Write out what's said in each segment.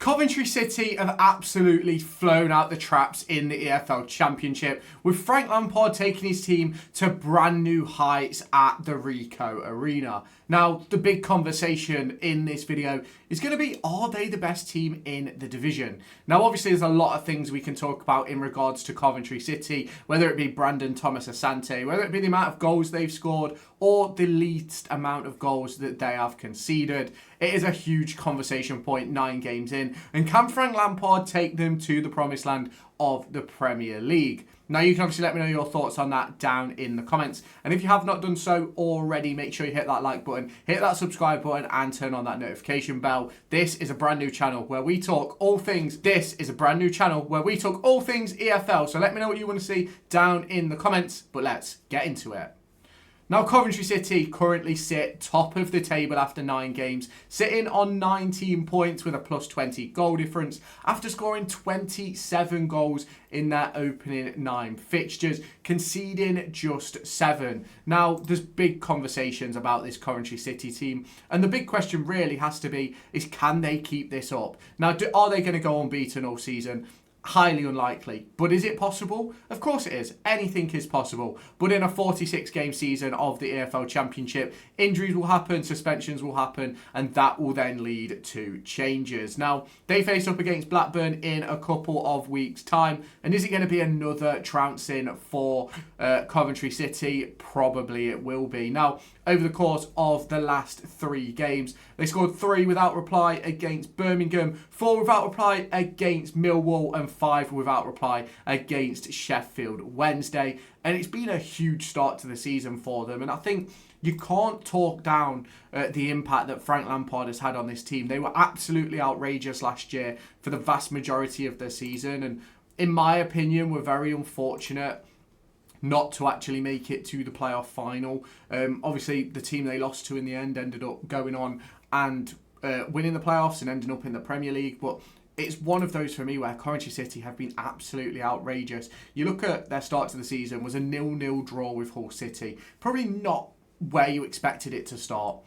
Coventry City have absolutely flown out the traps in the EFL Championship, with Frank Lampard taking his team to brand new heights at the Ricoh Arena. Now, the big conversation in this video is going to be, are they the best team in the division? Now, obviously, there's a lot of things we can talk about in regards to Coventry City, whether it be Brandon Thomas Asante, whether it be the amount of goals they've scored, or the least amount of goals that they have conceded. It is a huge conversation point 9 games in. And can Frank Lampard take them to the promised land of the Premier League? Now, you can obviously let me know your thoughts on that down in the comments. And if you have not done so already, make sure you hit that like button, hit that subscribe button, and turn on that notification bell. This is a brand new channel where we talk all things. This is a brand new channel where we talk all things EFL. So let me know what you want to see down in the comments. But let's get into it. Now, Coventry City currently sit top of the table after 9 games, sitting on 19 points with a plus 20 goal difference after scoring 27 goals in their opening 9 fixtures, conceding just 7. Now, there's big conversations about this Coventry City team, and the big question really has to be, is can they keep this up? Now, are they going to go unbeaten all season? Highly unlikely. But is it possible? Of course it is. Anything is possible. But in a 46-game season of the EFL Championship, injuries will happen, suspensions will happen, and that will then lead to changes. Now, they face up against Blackburn in a couple of weeks' time. And is it going to be another trouncing for Coventry City? Probably it will be. Now, over the course of the last 3 games, they scored 3 without reply against Birmingham, 4 without reply against Millwall, and 5 without reply against Sheffield Wednesday. And it's been a huge start to the season for them. And I think you can't talk down the impact that Frank Lampard has had on this team. They were absolutely outrageous last year for the vast majority of the season. And in my opinion, were very unfortunate not to actually make it to the playoff final. Obviously, the team they lost to in the end ended up going on and winning the playoffs and ending up in the Premier League. But it's one of those for me where Coventry City have been absolutely outrageous. You look at their start to the season was a 0-0 draw with Hull City. Probably not where you expected it to start.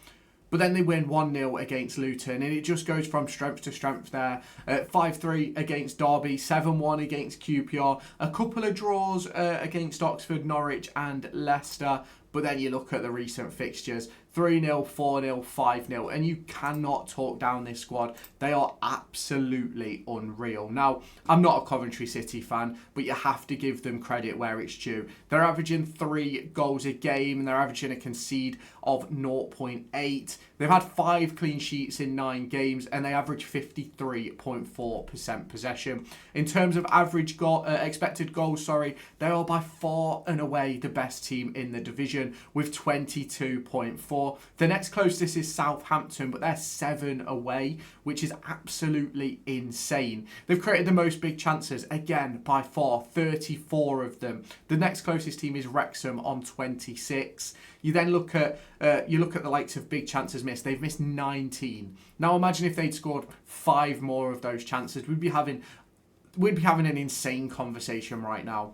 But then they win 1-0 against Luton, and it just goes from strength to strength there. 5-3 against Derby, 7-1 against QPR, a couple of draws against Oxford, Norwich and Leicester. But then you look at the recent fixtures, 3-0, 4-0, 5-0, and you cannot talk down this squad. They are absolutely unreal. Now, I'm not a Coventry City fan, but you have to give them credit where it's due. They're averaging 3 goals a game, and they're averaging a concede of 0.8. They've had 5 clean sheets in 9 games, and they average 53.4% possession. In terms of average expected goals, they are by far and away the best team in the division with 22.4. The next closest is Southampton, but they're 7 away, which is absolutely insane. They've created the most big chances, again, by far, 34 of them. The next closest team is Wrexham on 26. You then look at the likes of big chances missed. They've missed 19. Now imagine if they'd scored 5 more of those chances. We'd be having an insane conversation right now.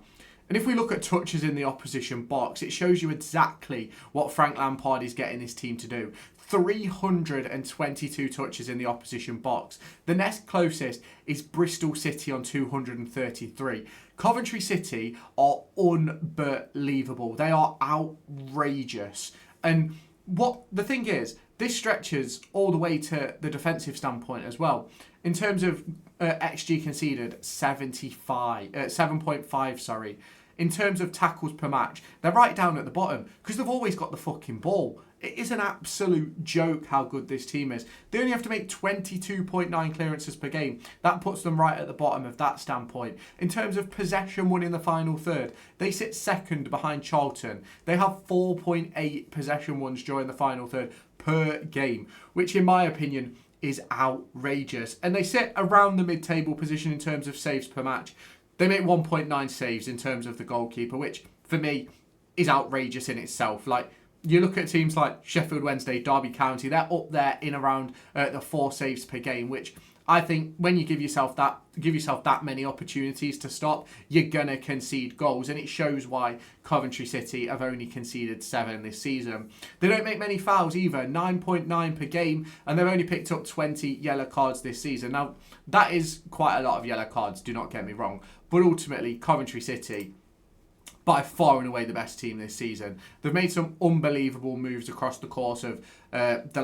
And if we look at touches in the opposition box, it shows you exactly what Frank Lampard is getting his team to do. 322 touches in the opposition box. The next closest is Bristol City on 233. Coventry City are unbelievable. They are outrageous. And what the thing is, this stretches all the way to the defensive standpoint as well. In terms of XG conceded, 7.5, In terms of tackles per match, they're right down at the bottom because they've always got the fucking ball. It is an absolute joke how good this team is. They only have to make 22.9 clearances per game. That puts them right at the bottom of that standpoint. In terms of possession won in the final third, they sit second behind Charlton. They have 4.8 possession wins during the final third per game, which in my opinion is outrageous. And they sit around the mid-table position in terms of saves per match. They make 1.9 saves in terms of the goalkeeper, which for me is outrageous in itself. Like, you look at teams like Sheffield Wednesday, Derby County, they're up there in around the 4 saves per game, which I think when you give yourself that many opportunities to stop, you're gonna concede goals, and it shows why Coventry City have only conceded 7 this season. They don't make many fouls either, 9.9 per game, and they've only picked up 20 yellow cards this season. Now, that is quite a lot of yellow cards, do not get me wrong, but ultimately, Coventry City, by far and away the best team this season. They've made some unbelievable moves across the course of the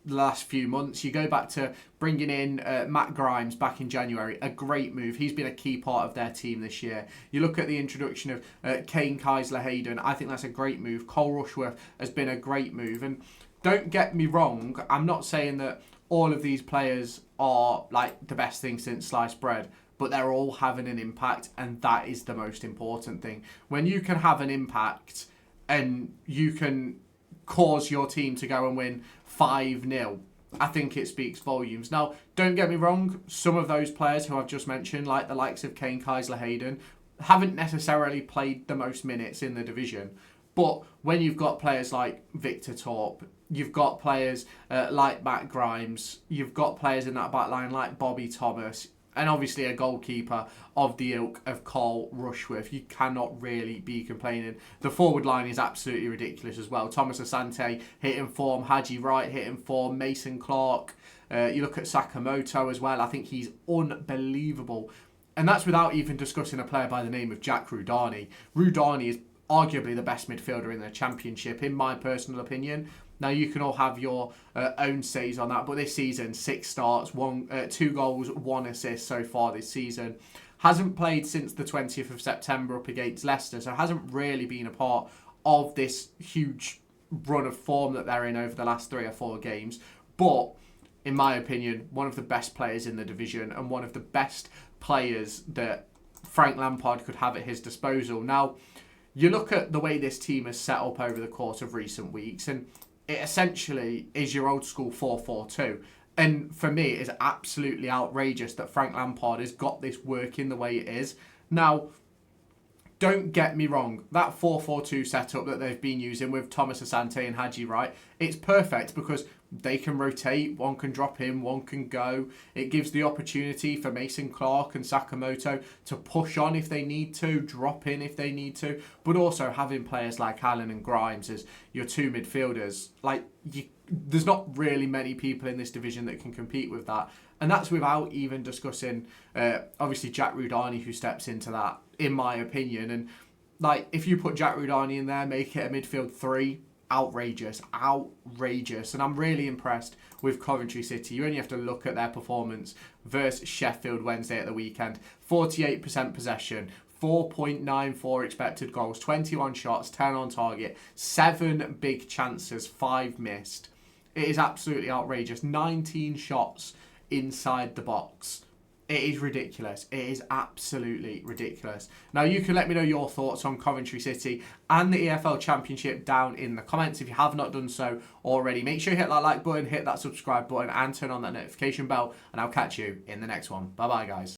last few months. You go back to bringing in Matt Grimes back in January, a great move. He's been a key part of their team this year. You look at the introduction of Kane Kaiser-Hayden, I think that's a great move. Cole Rushworth has been a great move. And don't get me wrong, I'm not saying that all of these players are like the best thing since sliced bread, but they're all having an impact, and that is the most important thing. When you can have an impact and you can cause your team to go and win 5-0, I think it speaks volumes. Now, don't get me wrong, some of those players who I've just mentioned, like the likes of Kane Kaiser-Hayden, haven't necessarily played the most minutes in the division. But when you've got players like Victor Torp, you've got players like Matt Grimes, you've got players in that back line like Bobby Thomas, and obviously a goalkeeper of the ilk of Cole Rushworth, you cannot really be complaining. The forward line is absolutely ridiculous as well. Thomas Asante hitting form, Haji Wright hitting form, Mason Clark. You look at Sakamoto as well. I think he's unbelievable. And that's without even discussing a player by the name of Jack Rudani. Rudani is arguably the best midfielder in the Championship, in my personal opinion. Now, you can all have your own says on that, but this season, 6 starts, 2 goals, 1 assist so far this season. Hasn't played since the 20th of September up against Leicester, so hasn't really been a part of this huge run of form that they're in over the last 3 or 4 games. But, in my opinion, one of the best players in the division and one of the best players that Frank Lampard could have at his disposal. Now, you look at the way this team has set up over the course of recent weeks, and it essentially is your old school 4-4-2. And for me, it is absolutely outrageous that Frank Lampard has got this working the way it is. Now, don't get me wrong, that 4-4-2 setup that they've been using with Thomas Asante and Haji Wright, it's perfect because they can rotate, one can drop in, one can go. It gives the opportunity for Mason Clark and Sakamoto to push on if they need to, drop in if they need to, but also having players like Allen and Grimes as your 2 midfielders. There's not really many people in this division that can compete with that. And that's without even discussing, obviously, Jack Rudani, who steps into that, in my opinion. And if you put Jack Rudani in there, make it a midfield 3, outrageous. And I'm really impressed with Coventry City. You only have to look at their performance versus Sheffield Wednesday at the weekend. 48% possession, 4.94 expected goals, 21 shots, 10 on target, 7 big chances, 5 missed. It is absolutely outrageous. 19 shots inside the box. It is ridiculous. It is absolutely ridiculous. Now, you can let me know your thoughts on Coventry City and the EFL Championship down in the comments. If you have not done so already, make sure you hit that like button, hit that subscribe button, and turn on that notification bell, and I'll catch you in the next one. Bye-bye, guys.